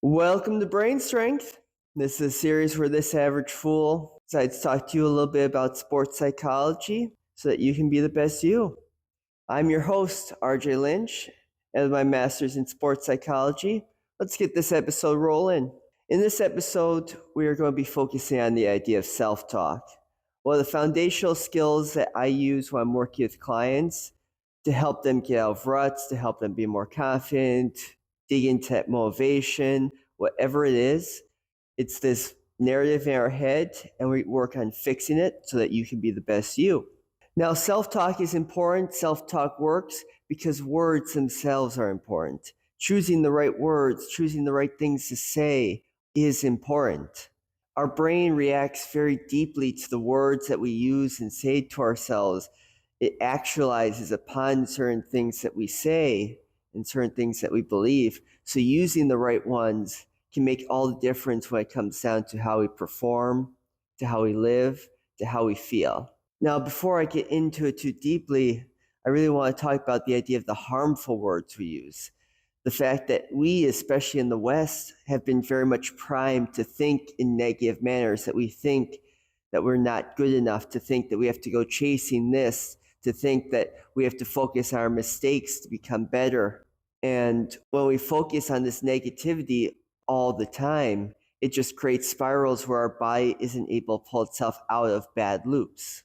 Welcome to Brain Strength. This is a series where this average fool decides to talk to you a little bit about sports psychology so that you can be the best you. I'm your host, RJ Lynch, and with my master's in sports psychology. Let's get this episode rolling. In this episode, we are going to be focusing on the idea of self-talk. One of the foundational skills that I use when I'm working with clients to help them get out of ruts, to help them be more confident, dig into that motivation, whatever it is, it's this narrative in our head, and we work on fixing it so that you can be the best you. Now, self-talk is important. Self-talk works because words themselves are important. Choosing the right words, choosing the right things to say is important. Our brain reacts very deeply to the words that we use and say to ourselves. It actualizes upon certain things that we say and certain things that we believe. So using the right ones can make all the difference when it comes down to how we perform, to how we live, to how we feel. Now, before I get into it too deeply, I really want to talk about the idea of the harmful words we use. The fact that we, especially in the West, have been very much primed to think in negative manners, that we think that we're not good enough, to think that we have to go chasing this, to think that we have to focus on our mistakes to become better. And when we focus on this negativity all the time, it just creates spirals where our body isn't able to pull itself out of bad loops.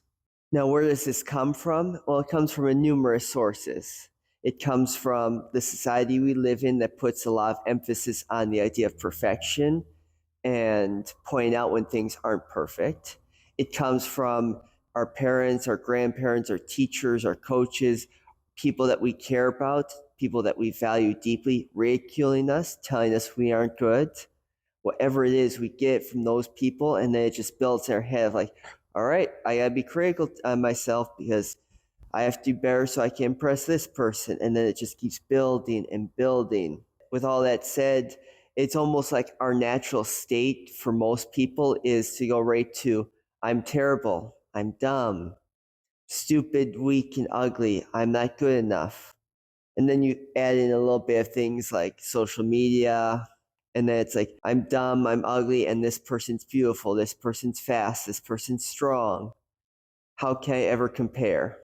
Now, where does this come from? Well, it comes from numerous sources. It comes from the society we live in that puts a lot of emphasis on the idea of perfection and pointing out when things aren't perfect. It comes from our parents, our grandparents, our teachers, our coaches, people that we care about, people that we value deeply, ridiculing us, telling us we aren't good. Whatever it is, we get from those people, and then it just builds in our head of like, all right, I gotta be critical on myself because I have to do better so I can impress this person. And then it just keeps building and building. With all that said, it's almost like our natural state for most people is to go right to, I'm terrible, I'm dumb, stupid, weak, and ugly, I'm not good enough. And then you add in a little bit of things like social media, and then it's like, I'm dumb, I'm ugly, and this person's beautiful, this person's fast, this person's strong. How can I ever compare?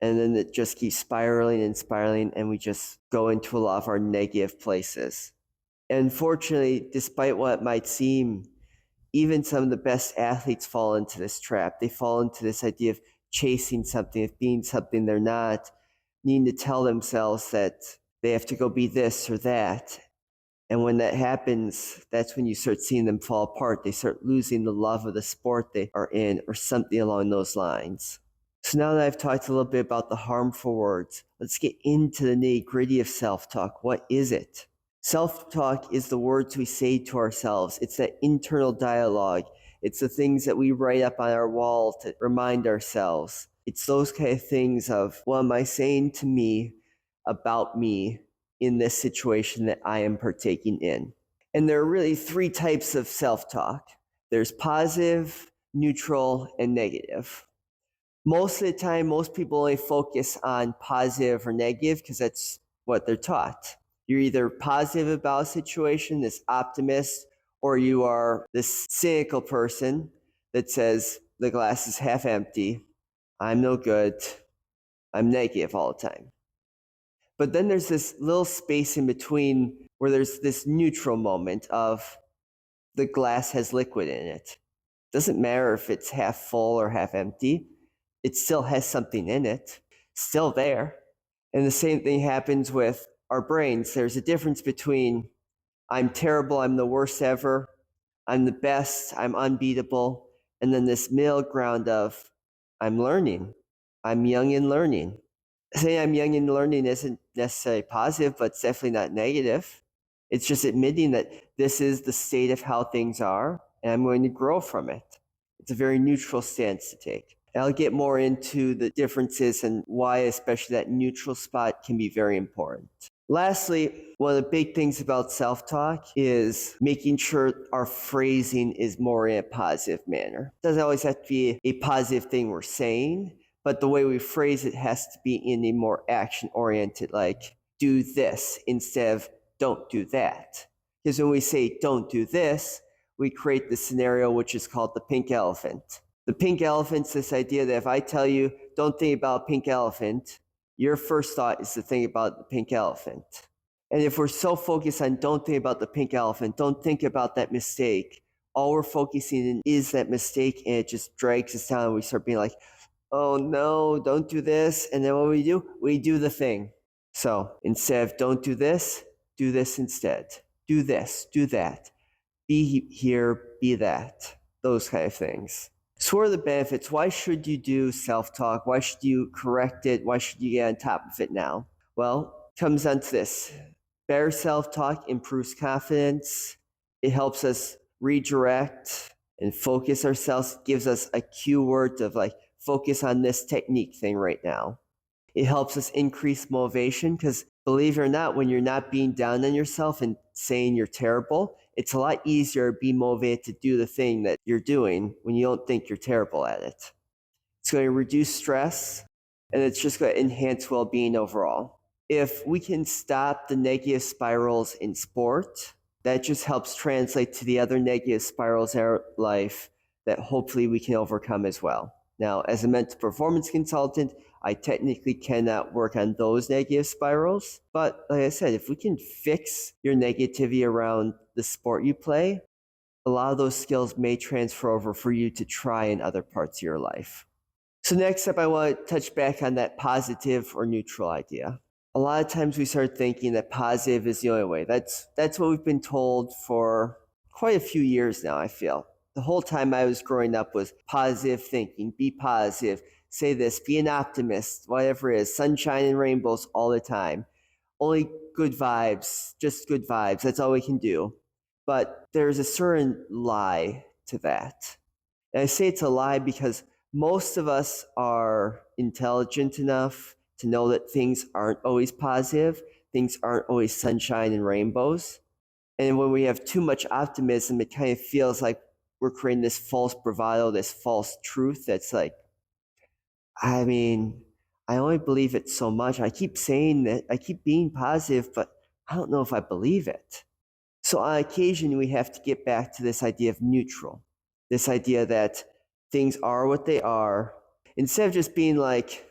And then it just keeps spiraling and spiraling, and we just go into a lot of our negative places. And fortunately, despite what it might seem, even some of the best athletes fall into this trap. They fall into this idea of chasing something, of being something they're not, needing to tell themselves that they have to go be this or that. And when that happens, that's when you start seeing them fall apart. They start losing the love of the sport they are in, or something along those lines. So now that I've talked a little bit about the harmful words, let's get into the nitty-gritty of self-talk. What is it? Self-talk is the words we say to ourselves. It's that internal dialogue. It's the things that we write up on our wall to remind ourselves. It's those kind of things of, what am I saying to me about me in this situation that I am partaking in? And there are really three types of self-talk. There's positive, neutral, and negative. Most of the time, most people only focus on positive or negative because that's what they're taught. You're either positive about a situation, this optimist, or you are this cynical person that says the glass is half empty, I'm no good, I'm negative all the time. But then there's this little space in between where there's this neutral moment of the glass has liquid in it. Doesn't matter if it's half full or half empty, it still has something in it, still there. And the same thing happens with our brains. There's a difference between I'm terrible, I'm the worst ever, I'm the best, I'm unbeatable, and then this middle ground of I'm learning, I'm young and learning. Saying I'm young and learning isn't necessarily positive, but it's definitely not negative. It's just admitting that this is the state of how things are, and I'm going to grow from it. It's a very neutral stance to take. And I'll get more into the differences and why especially that neutral spot can be very important. Lastly, one of the big things about self-talk is making sure our phrasing is more in a positive manner. It doesn't always have to be a positive thing we're saying, but the way we phrase it has to be in a more action-oriented, like do this instead of don't do that. Because when we say don't do this, we create the scenario which is called the pink elephant. The pink elephant's this idea that if I tell you don't think about pink elephant, your first thought is to think about the pink elephant. And if we're so focused on don't think about the pink elephant, don't think about that mistake, all we're focusing on is that mistake, and it just drags us down, and we start being like, oh no, don't do this. And then what do? We do the thing. So instead of don't do this instead. Do this, do that. Be here, be that. Those kind of things. So what are the benefits? Why should you do self-talk? Why should you correct it? Why should you get on top of it now? Well, it comes down to this. Better self-talk improves confidence. It helps us redirect and focus ourselves, gives us a cue word of like, focus on this technique thing right now. It helps us increase motivation because believe it or not, when you're not being down on yourself and saying you're terrible, it's a lot easier to be motivated to do the thing that you're doing when you don't think you're terrible at it. It's going to reduce stress, and it's just going to enhance well-being overall. If we can stop the negative spirals in sport, that just helps translate to the other negative spirals in our life that hopefully we can overcome as well. Now, as a mental performance consultant, I technically cannot work on those negative spirals. But like I said, if we can fix your negativity around the sport you play, a lot of those skills may transfer over for you to try in other parts of your life. So next up, I want to touch back on that positive or neutral idea. A lot of times we start thinking that positive is the only way. That's what we've been told for quite a few years now, I feel. The whole time I was growing up was positive thinking, be positive, say this, be an optimist, whatever it is, sunshine and rainbows all the time. Only good vibes, just good vibes, that's all we can do. But there's a certain lie to that. And I say it's a lie because most of us are intelligent enough to know that things aren't always positive, things aren't always sunshine and rainbows. And when we have too much optimism, it kind of feels like we're creating this false bravado, this false truth that's like, I mean, I only believe it so much. I keep saying that, I keep being positive, but I don't know if I believe it. So on occasion, we have to get back to this idea of neutral, this idea that things are what they are, instead of just being like,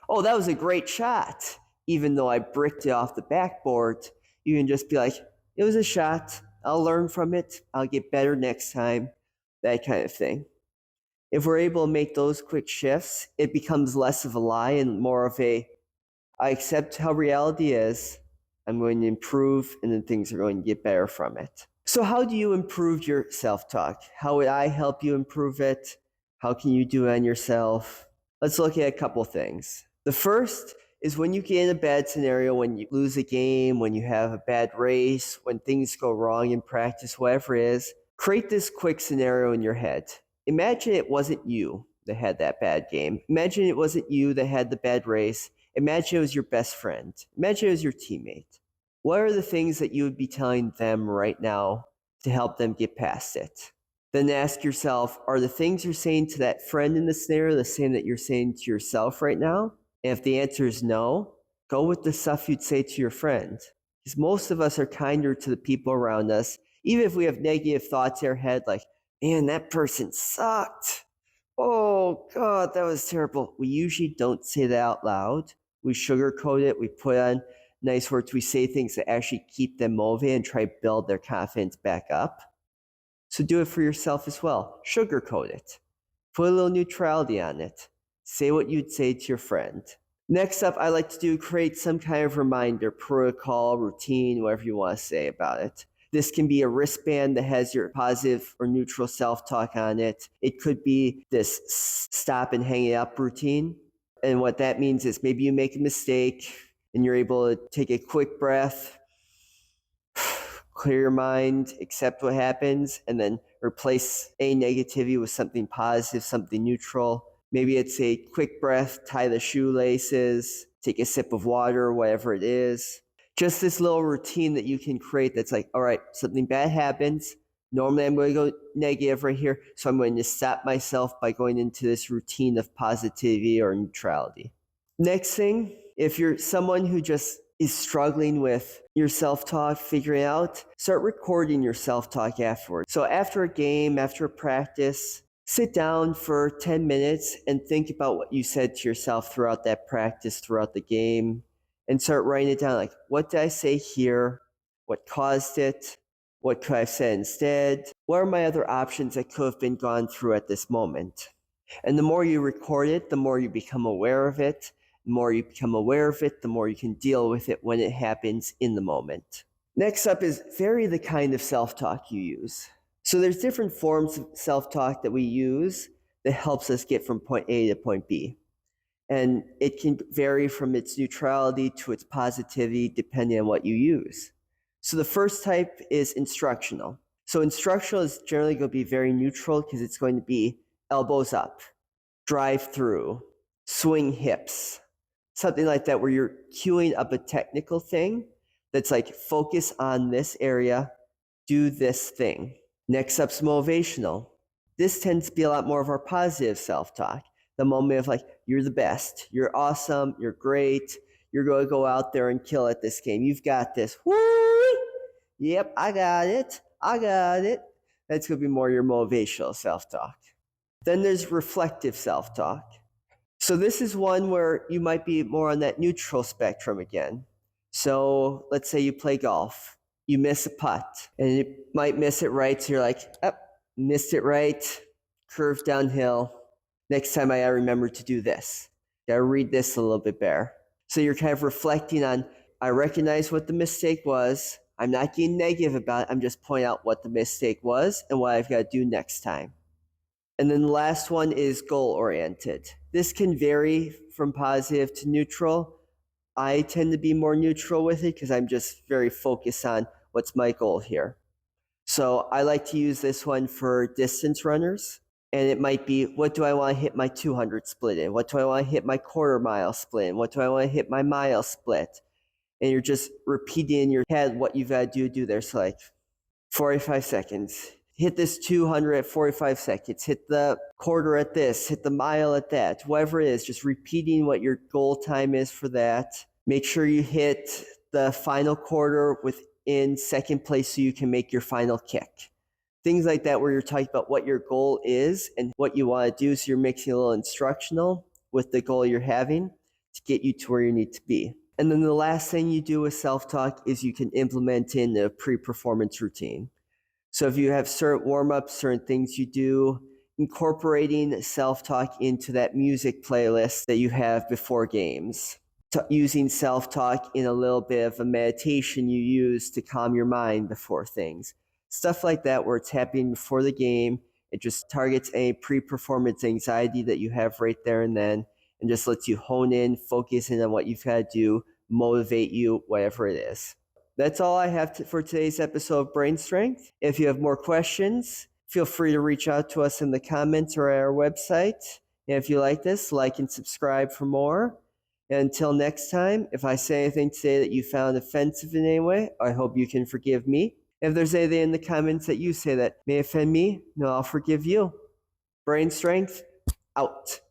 oh, that was a great shot, even though I bricked it off the backboard. You can just be like, it was a shot. I'll learn from it. I'll get better next time, that kind of thing. If we're able to make those quick shifts, it becomes less of a lie and more of a, I accept how reality is, I'm going to improve, and then things are going to get better from it. So how do you improve your self-talk? How would I help you improve it? How can you do it on yourself? Let's look at a couple things. The first is when you get in a bad scenario, when you lose a game, when you have a bad race, when things go wrong in practice, whatever it is, create this quick scenario in your head. Imagine it wasn't you that had that bad game. Imagine it wasn't you that had the bad race. Imagine it was your best friend. Imagine it was your teammate. What are the things that you would be telling them right now to help them get past it? Then ask yourself, are the things you're saying to that friend in the scenario the same that you're saying to yourself right now? And if the answer is no, go with the stuff you'd say to your friend. Because most of us are kinder to the people around us, even if we have negative thoughts in our head like, man, that person sucked. Oh, God, that was terrible. We usually don't say that out loud. We sugarcoat it. We put on nice words. We say things that actually keep them motivated and try to build their confidence back up. So do it for yourself as well. Sugarcoat it. Put a little neutrality on it. Say what you'd say to your friend. Next up, I like to create some kind of reminder, protocol, routine, whatever you want to say about it. This can be a wristband that has your positive or neutral self-talk on it. It could be this stop and hang it up routine. And what that means is maybe you make a mistake and you're able to take a quick breath, clear your mind, accept what happens, and then replace any negativity with something positive, something neutral. Maybe it's a quick breath, tie the shoelaces, take a sip of water, whatever it is. Just this little routine that you can create that's like, all right, something bad happens. Normally I'm going to go negative right here, so I'm going to stop myself by going into this routine of positivity or neutrality. Next thing, if you're someone who just is struggling with your self-talk, figuring out, start recording your self-talk afterwards. So after a game, after a practice, sit down for 10 minutes and think about what you said to yourself throughout that practice, throughout the game, and start writing it down. Like, what did I say here? What caused it? What could I have said instead? What are my other options that could have been gone through at this moment? And the more you record it, the more you become aware of it. The more you become aware of it, the more you can deal with it when it happens in the moment. Next up is vary the kind of self-talk you use. So there's different forms of self-talk that we use that helps us get from point A to point B. And it can vary from its neutrality to its positivity depending on what you use. So the first type is instructional. So instructional is generally going to be very neutral because it's going to be elbows up, drive through, swing hips, something like that, where you're queuing up a technical thing that's like, focus on this area, do this thing. Next up's motivational. This tends to be a lot more of our positive self-talk. The moment of like, you're the best, you're awesome, you're great, you're going to go out there and kill at this game. You've got this. Woo! Yep, I got it. That's going to be more your motivational self-talk. Then there's reflective self-talk. So this is one where you might be more on that neutral spectrum again. So let's say you play golf. You miss a putt, and you might miss it right, so you're like, missed it right, curve downhill. Next time I gotta remember to do this. Gotta read this a little bit better. So you're kind of reflecting on, I recognize what the mistake was. I'm not getting negative about it. I'm just pointing out what the mistake was and what I've got to do next time. And then the last one is goal-oriented. This can vary from positive to neutral. I tend to be more neutral with it because I'm just very focused on what's my goal here. So I like to use this one for distance runners. And it might be, what do I want to hit my 200 split in? What do I want to hit my quarter mile split in? What do I want to hit my mile split? And you're just repeating in your head what you've got to do there. So like 45 seconds. Hit this 200 at 45 seconds. Hit the quarter at this. Hit the mile at that. Whatever it is, just repeating what your goal time is for that. Make sure you hit the final quarter within second place so you can make your final kick. Things like that where you're talking about what your goal is and what you want to do. So you're mixing a little instructional with the goal you're having to get you to where you need to be. And then the last thing you do with self-talk is you can implement in a pre-performance routine. So if you have certain warm-ups, certain things you do, incorporating self-talk into that music playlist that you have before games. Using self-talk in a little bit of a meditation you use to calm your mind before things. Stuff like that where it's happening before the game. It just targets any pre-performance anxiety that you have right there and then, and just lets you hone in, focus in on what you've got to do, motivate you, whatever it is. That's all I have for today's episode of Brain Strength. If you have more questions, feel free to reach out to us in the comments or at our website. And if you like this, like and subscribe for more. And until next time, if I say anything today that you found offensive in any way, I hope you can forgive me. If there's anything in the comments that you say that may offend me, no, I'll forgive you. Brain Strength, out.